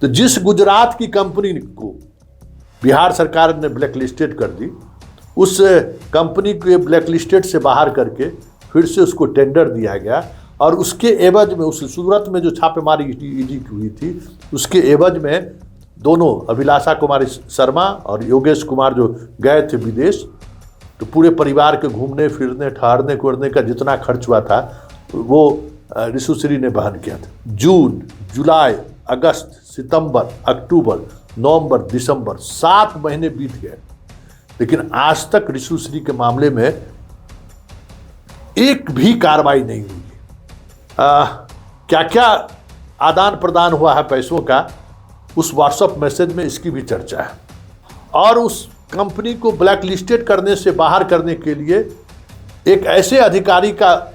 तो जिस गुजरात की कंपनी को बिहार सरकार ने ब्लैक लिस्टेड कर दी, उस कंपनी को ब्लैक लिस्टेड से बाहर करके फिर से उसको टेंडर दिया गया और उसके एवज में उस सूरत में जो छापेमारी ईडी की हुई थी, उसके एवज में दोनों अभिलाषा कुमारी शर्मा और योगेश कुमार जो गए थे विदेश, तो पूरे परिवार के घूमने फिरने ठहरने कोरने का जितना खर्च हुआ था वो ऋषुश्री ने वहन किया था। जून, जुलाई, अगस्त, सितंबर, अक्टूबर, नवंबर, दिसंबर 7 महीने बीत गए, लेकिन आज तक ऋषुश्री के मामले में एक भी कार्रवाई नहीं हुई। क्या क्या आदान प्रदान हुआ है पैसों का, उस व्हाट्सएप मैसेज में इसकी भी चर्चा है। और उस कंपनी को ब्लैक लिस्टेड करने से बाहर करने के लिए एक ऐसे अधिकारी का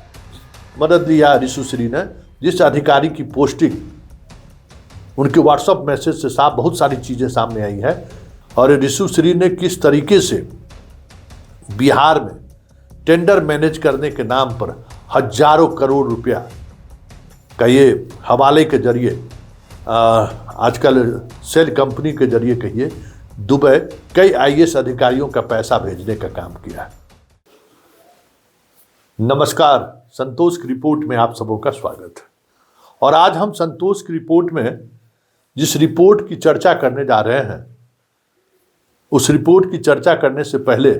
मदद लिया ऋषुश्री ने, जिस अधिकारी की पोस्टिंग उनके व्हाट्सएप मैसेज से साफ बहुत सारी चीज़ें सामने आई है। और ऋषुश्री ने किस तरीके से बिहार में टेंडर मैनेज करने के नाम पर हजारों करोड़ रुपया का ये हवाले के जरिए, आजकल सेल कंपनी के जरिए कहिए, दुबई कई आईएएस अधिकारियों का पैसा भेजने का काम किया है। नमस्कार, संतोष की रिपोर्ट में आप सबों का स्वागत है। और आज हम संतोष की रिपोर्ट में जिस रिपोर्ट की चर्चा करने जा रहे हैं, उस रिपोर्ट की चर्चा करने से पहले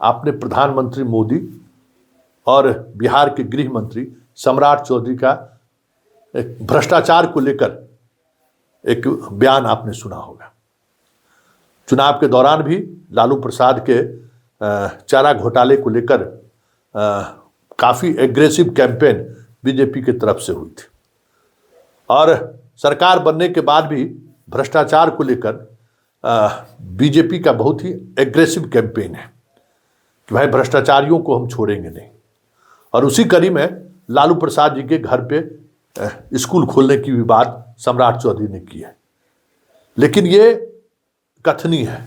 आपने प्रधानमंत्री मोदी और बिहार के गृह मंत्री सम्राट चौधरी का एक भ्रष्टाचार को लेकर एक बयान आपने सुना होगा। चुनाव के दौरान भी लालू प्रसाद के चारा घोटाले को लेकर काफ़ी एग्रेसिव कैंपेन बीजेपी की तरफ से हुई थी और सरकार बनने के बाद भी भ्रष्टाचार को लेकर बीजेपी का बहुत ही एग्रेसिव कैंपेन है कि भाई भ्रष्टाचारियों को हम छोड़ेंगे नहीं। और उसी कड़ी में लालू प्रसाद जी के घर पे स्कूल खोलने की भी बात सम्राट चौधरी ने की है, लेकिन ये कथनी है।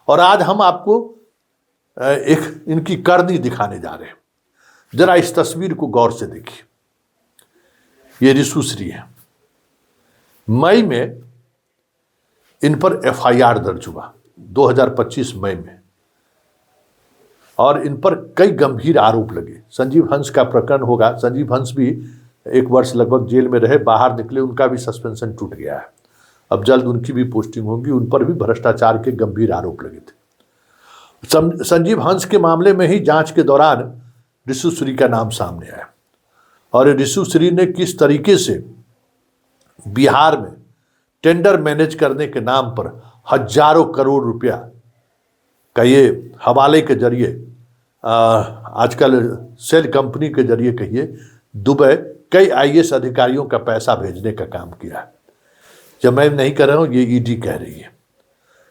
और आज हम आपको एक इनकी करनी दिखाने जा रहे हैं। जरा इस तस्वीर को गौर से देखिए। ये ऋषुश्री है। मई में इन पर एफआईआर दर्ज हुआ 2025 मई में, और इन पर कई गंभीर आरोप लगे। संजीव हंस का प्रकरण होगा। संजीव हंस भी 1 वर्ष लगभग जेल में रहे, बाहर निकले, उनका भी सस्पेंशन टूट गया है। अब जल्द उनकी भी पोस्टिंग होगी। उन पर भी भ्रष्टाचार के गंभीर आरोप लगे थे। संजीव हंस के मामले में ही जांच के दौरान ऋषुश्री का नाम सामने आया और ऋषुश्री ने किस तरीके से बिहार में टेंडर मैनेज करने के नाम पर हजारों करोड़ रुपया का ये हवाले के जरिए, आजकल सेल कंपनी के जरिए कहिए, दुबई कई आईएएस अधिकारियों का पैसा भेजने का काम किया है। जब मैं नहीं कर रहा हूँ, ये ईडी कह रही है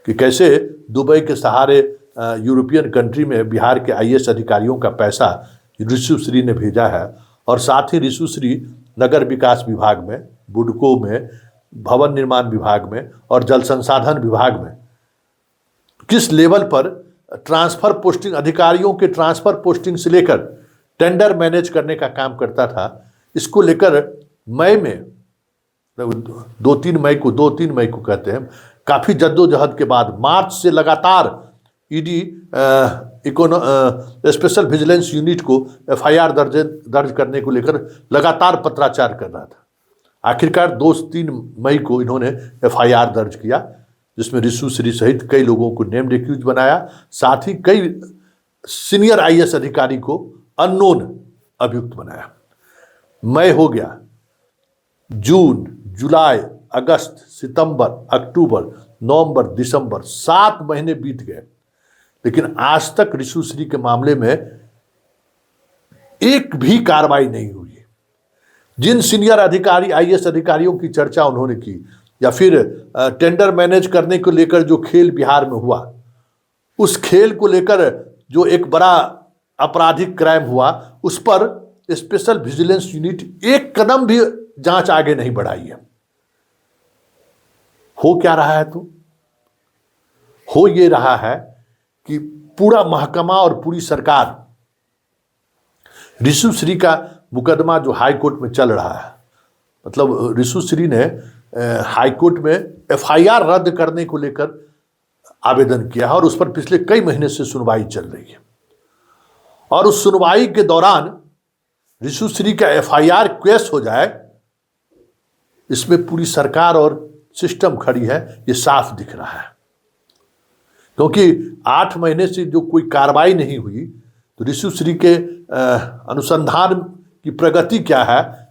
कि कैसे दुबई के सहारे यूरोपियन कंट्री में बिहार के आईएएस अधिकारियों का पैसा ऋषुश्री ने भेजा है। और साथ ही ऋषुश्री नगर विकास विभाग में, बुडको में, भवन निर्माण विभाग में और जल संसाधन विभाग में किस लेवल पर ट्रांसफर पोस्टिंग, अधिकारियों के ट्रांसफर पोस्टिंग से लेकर टेंडर मैनेज करने का काम करता था, इसको लेकर मई में 2-3 मई को कहते हैं, काफ़ी जद्दोजहद के बाद मार्च से लगातार ईडी स्पेशल विजिलेंस यूनिट को एफआईआर दर्ज करने को लेकर लगातार पत्राचार कर रहा था। आखिरकार 2-3 मई को इन्होंने एफआईआर दर्ज किया, जिसमें ऋषुश्री सहित कई लोगों को नेम्ड एक्यूज बनाया, साथ ही कई सीनियर आईएएस अधिकारी को अननोन अभियुक्त बनाया। मई हो गया, जून, जुलाई, अगस्त, सितंबर, अक्टूबर, नवंबर, दिसंबर 7 महीने बीत गए, लेकिन आज तक ऋषुश्री के मामले में एक भी कार्रवाई नहीं हुई। जिन सीनियर अधिकारी, आईएएस अधिकारियों की चर्चा उन्होंने की, या फिर टेंडर मैनेज करने को लेकर जो खेल बिहार में हुआ, उस खेल को लेकर जो एक बड़ा आपराधिक क्राइम हुआ, उस पर स्पेशल विजिलेंस यूनिट एक कदम भी जांच आगे नहीं बढ़ाई है। हो क्या रहा है? तो हो ये रहा है कि पूरा महकमा और पूरी सरकार, ऋषुश्री का मुकदमा जो हाई कोर्ट में चल रहा है, मतलब ऋषुश्री ने हाईकोर्ट में एफआईआर रद्द करने को लेकर आवेदन किया है और उस पर पिछले कई महीने से सुनवाई चल रही है। और उस सुनवाई के दौरान ऋषुश्री का एफआईआर केस हो जाए, इसमें पूरी सरकार और सिस्टम खड़ी है, ये साफ दिख रहा है। क्योंकि 8 महीने से जो कोई कार्रवाई नहीं हुई, तो ऋषुश्री के अनुसंधान की प्रगति क्या है।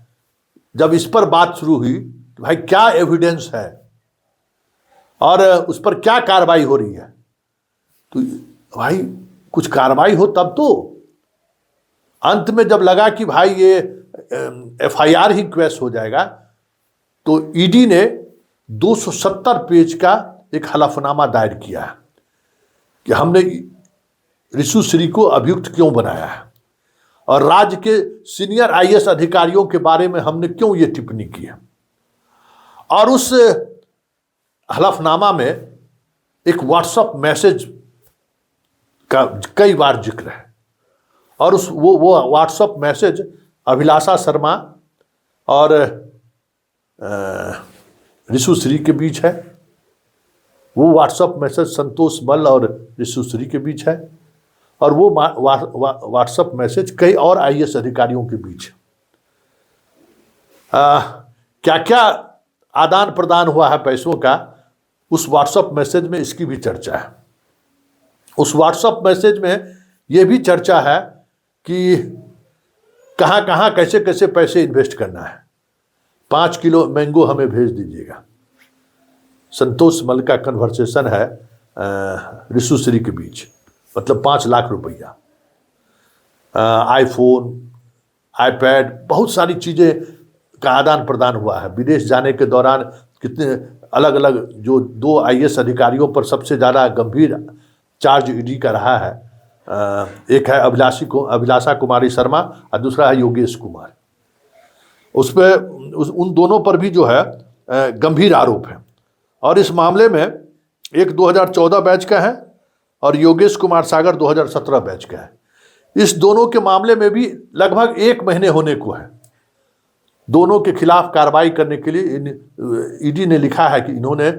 जब इस पर बात शुरू हुई तो भाई क्या एविडेंस है और उस पर क्या कार्रवाई हो रही है, तो भाई कुछ कार्रवाई हो तब तो। अंत में जब लगा कि भाई ये एफआईआर ही क्वेश हो जाएगा, तो ईडी ने 270 पेज का एक हलफनामा दायर किया है कि हमने ऋषुश्री को अभियुक्त क्यों बनाया है और राज्य के सीनियर आईएएस अधिकारियों के बारे में हमने क्यों ये टिप्पणी की है। और उस हलफनामा में एक व्हाट्सएप मैसेज का कई बार जिक्र है और वो व्हाट्सएप मैसेज अभिलाषा शर्मा और ऋषुश्री के बीच है। वो व्हाट्सएप मैसेज संतोष मल्ल और ऋषुश्री के बीच है और वो व्हाट्सएप मैसेज कई और आईएएस अधिकारियों के बीच है। क्या क्या आदान प्रदान हुआ है पैसों का, उस व्हाट्सएप मैसेज में इसकी भी चर्चा है। उस व्हाट्सएप मैसेज में यह भी चर्चा है कि कहाँ कहाँ कैसे कैसे पैसे इन्वेस्ट करना है। 5 किलो मैंगो हमें भेज दीजिएगा। संतोष मल्ल का कन्वर्सेशन है ऋषुश्री के बीच, मतलब 5 लाख रुपया, आईफोन, आईपैड, बहुत सारी चीज़ें का आदान प्रदान हुआ है। विदेश जाने के दौरान कितने अलग अलग, जो 2 आईएएस अधिकारियों पर सबसे ज़्यादा गंभीर चार्ज ईडी का रहा है, एक है अभिलाषा कुमारी शर्मा और दूसरा है योगेश कुमार। उस पर उन दोनों पर भी जो है गंभीर आरोप है। और इस मामले में एक 2014 बैच का है और योगेश कुमार सागर 2017 बैच का है। इस दोनों के मामले में भी लगभग 1 महीने होने को है। दोनों के खिलाफ कार्रवाई करने के लिए ईडी ने लिखा है कि इन्होंने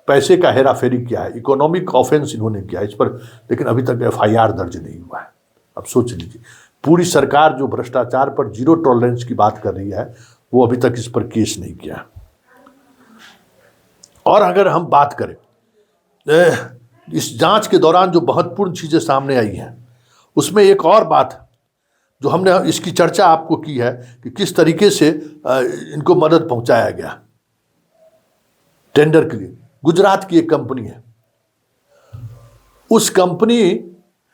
पैसे का हेराफेरी किया है, इकोनॉमिक ऑफेंस इन्होंने किया है इस पर, लेकिन अभी तक एफआईआर दर्ज नहीं हुआ है। अब सोच लीजिए, पूरी सरकार जो भ्रष्टाचार पर 0 टॉलरेंस की बात कर रही है, वो अभी तक इस पर केस नहीं किया। और अगर हम बात करें इस जांच के दौरान जो महत्वपूर्ण चीज़ें सामने आई हैं, उसमें एक और बात जो हमने इसकी चर्चा आपको की है कि किस तरीके से इनको मदद पहुंचाया गया टेंडर के लिए। गुजरात की एक कंपनी है, उस कंपनी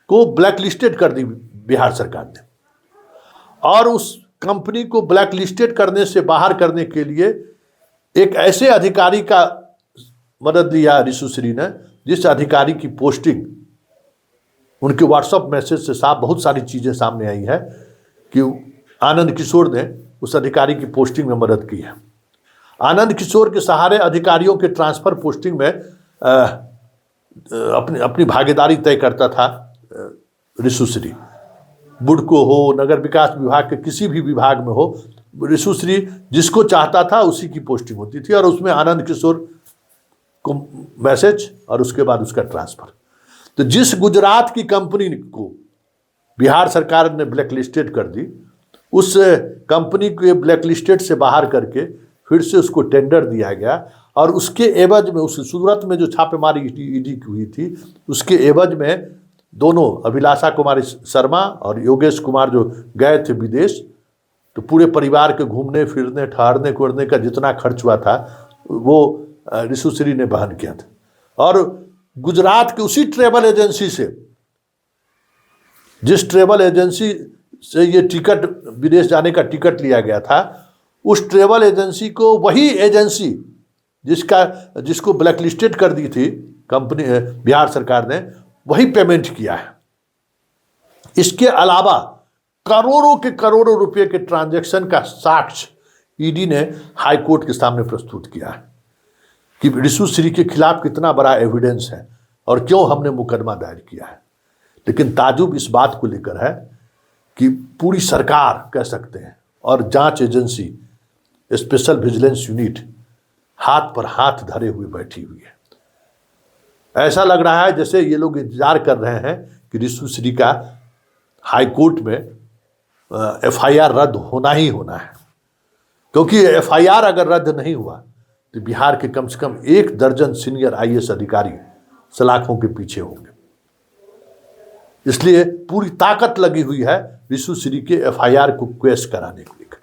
को ब्लैकलिस्टेड कर दी बिहार सरकार ने, और उस कंपनी को ब्लैकलिस्टेड करने से बाहर करने के लिए एक ऐसे अधिकारी का मदद लिया ऋषुश्री ने, जिस अधिकारी की पोस्टिंग, उनके व्हाट्सएप मैसेज से साफ बहुत सारी चीज़ें सामने आई है कि आनंद किशोर ने उस अधिकारी की पोस्टिंग में मदद की है। आनंद किशोर के सहारे अधिकारियों के ट्रांसफ़र पोस्टिंग में अपनी भागीदारी तय करता था ऋषुश्री। बुडको हो, नगर विकास विभाग के किसी भी विभाग में हो, ऋषुश्री जिसको चाहता था उसी की पोस्टिंग होती थी और उसमें आनंद किशोर को मैसेज और उसके बाद उसका ट्रांसफ़र। तो जिस गुजरात की कंपनी को बिहार सरकार ने ब्लैकलिस्टेड कर दी, उस कंपनी को ब्लैकलिस्टेड से बाहर करके फिर से उसको टेंडर दिया गया और उसके एवज में, उस सूरत में जो छापेमारी ईडी की हुई थी, उसके एवज में दोनों अभिलाषा कुमारी शर्मा और योगेश कुमार जो गए थे विदेश, तो पूरे परिवार के घूमने फिरने ठहरने कुरने का जितना खर्च हुआ था वो ऋषुश्री ने वहन किया था। और गुजरात की उसी ट्रेवल एजेंसी से, जिस ट्रेवल एजेंसी से ये टिकट, विदेश जाने का टिकट लिया गया था, उस ट्रेवल एजेंसी को वही एजेंसी जिसको ब्लैकलिस्टेड कर दी थी कंपनी बिहार सरकार ने, वही पेमेंट किया है। इसके अलावा करोड़ों के करोड़ों रुपए के ट्रांजैक्शन का साक्ष्य ईडी ने हाई कोर्ट के सामने प्रस्तुत किया है कि ऋषुश्री के खिलाफ कितना बड़ा एविडेंस है और क्यों हमने मुकदमा दायर किया है। लेकिन ताजुब इस बात को लेकर है कि पूरी सरकार कह सकते हैं और जांच एजेंसी स्पेशल विजिलेंस यूनिट हाथ पर हाथ धरे हुए बैठी हुई है। ऐसा लग रहा है जैसे ये लोग इंतजार कर रहे हैं कि रिशु श्री का हाई कोर्ट में एफआईआर रद्द होना ही होना है, क्योंकि एफआईआर अगर रद्द नहीं हुआ तो बिहार के कम से कम 1 दर्जन सीनियर आईएएस अधिकारी सलाखों के पीछे होंगे। इसलिए पूरी ताकत लगी हुई है रिशु श्री के एफआईआर को क्वेश कराने को लेकर।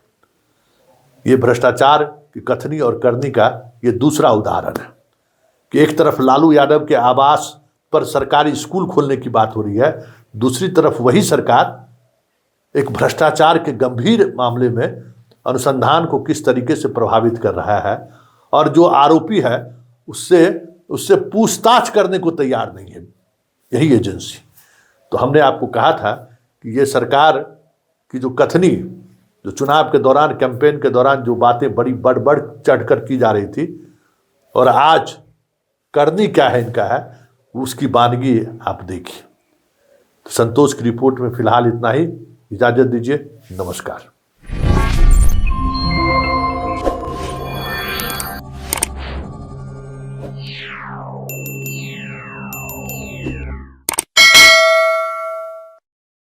ये भ्रष्टाचार की कथनी और करनी का ये दूसरा उदाहरण है कि एक तरफ लालू यादव के आवास पर सरकारी स्कूल खोलने की बात हो रही है, दूसरी तरफ वही सरकार एक भ्रष्टाचार के गंभीर मामले में अनुसंधान को किस तरीके से प्रभावित कर रहा है और जो आरोपी है उससे पूछताछ करने को तैयार नहीं है यही एजेंसी। तो हमने आपको कहा था कि ये सरकार की जो कथनी, जो चुनाव के दौरान, कैंपेन के दौरान जो बातें बड़ी बढ़ चढ़कर की जा रही थी और आज करनी क्या है इनका है, उसकी बानगी आप देखिए। तो संतोष की रिपोर्ट में फिलहाल इतना ही। इजाजत दीजिए, नमस्कार। Yeah.